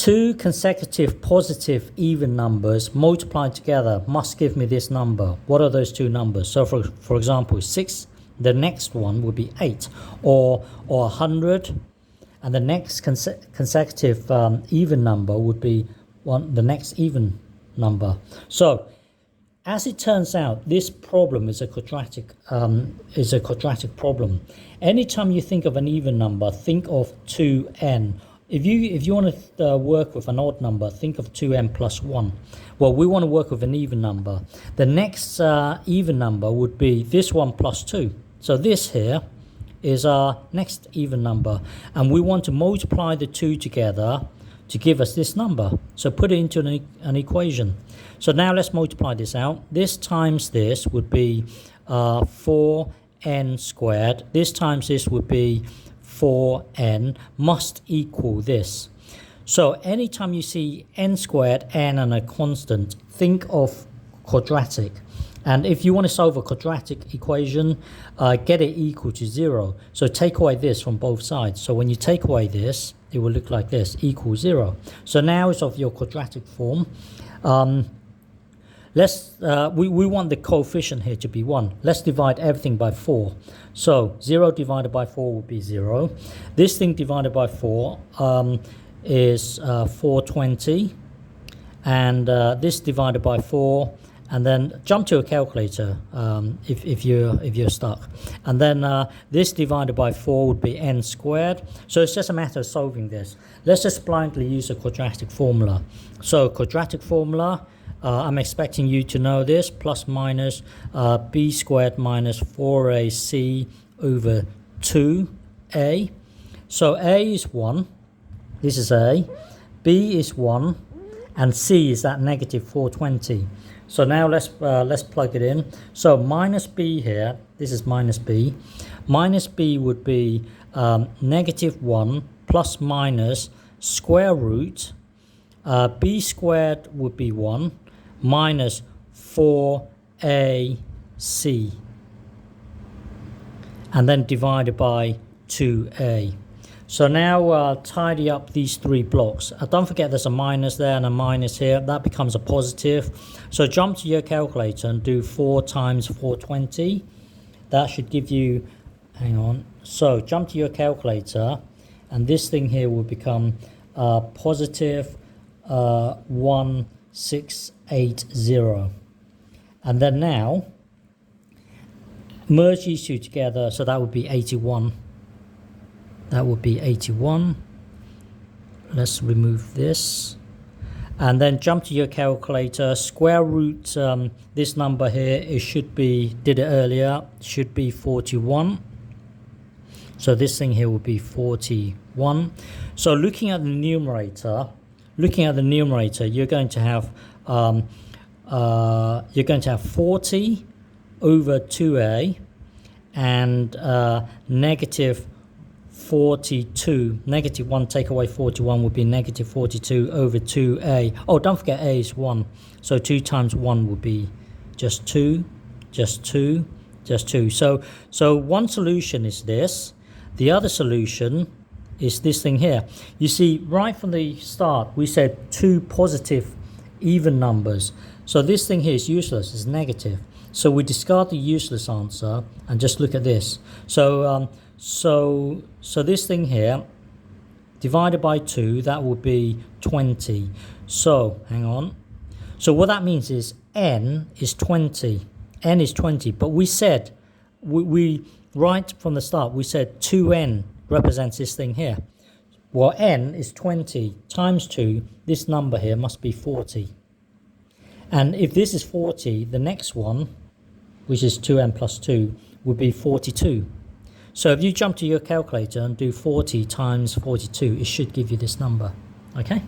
Two consecutive positive even numbers multiplied together must give me this number. What are those two numbers? So for example, 6, the next one would be 8, or 100, and the next consecutive even number would be the next even number. So as it turns out, this problem is a quadratic problem. Anytime you think of an even number, think of 2n. If you want to work with an odd number, think of 2n plus 1. Well, we want to work with an even number. The next even number would be this one plus 2. So this here is our next even number, and we want to multiply the two together to give us this number. So put it into an equation. So now let's multiply this out. This times this would be 4n squared. This times this would be 4n, must equal this. So anytime you see n squared, n, and a constant, think of quadratic. And if you want to solve a quadratic equation, get it equal to 0. So take away this from both sides. So when you take away this, it will look like this, equals 0. So now it's of your quadratic form. We want the coefficient here to be 1. Let's divide everything by 4. So 0 divided by 4 would be 0. This thing divided by 4 is 420. And this divided by 4, and then jump to a calculator if you're stuck. And then this divided by 4 would be n squared. So it's just a matter of solving this. Let's just blindly use a quadratic formula. So quadratic formula, I'm expecting you to know this, plus minus b squared minus 4ac over 2a. So a is 1, this is a, b is 1, and c is that negative 420. So now let's plug it in. So minus b here, this is minus b. Minus b would be negative 1 plus minus square root. B squared would be 1 minus 4ac. And then divided by 2a. So now tidy up these three blocks. Don't forget there's a minus there and a minus here. That becomes a positive. So jump to your calculator and do 4 times 420. That should give you, hang on. So jump to your calculator, and this thing here will become positive 1680. And then now, merge these two together, so that would be 81. That would be 81. Let's remove this. And then jump to your calculator, square root this number here, it should be, did it earlier, should be 41. So this thing here would be 41. So looking at the numerator, you're going to have 40 over 2a and negative 42. Negative 1 take away 41 would be negative 42 over 2a. Oh, don't forget a is 1. So 2 times 1 would be just 2, just 2, just 2. So one solution is this. The other solution is this thing here. You see, right from the start, we said 2 positive even numbers. So this thing here is useless, it's negative. So we discard the useless answer and just look at this. So this thing here, divided by 2, that would be 20. So, hang on. So what that means is n is 20. N is 20. But we said, we right from the start, we said 2n represents this thing here. Well, n is 20 times 2. This number here must be 40. And if this is 40, the next one, which is 2n plus 2, would be 42. So if you jump to your calculator and do 40 times 42, it should give you this number. Okay?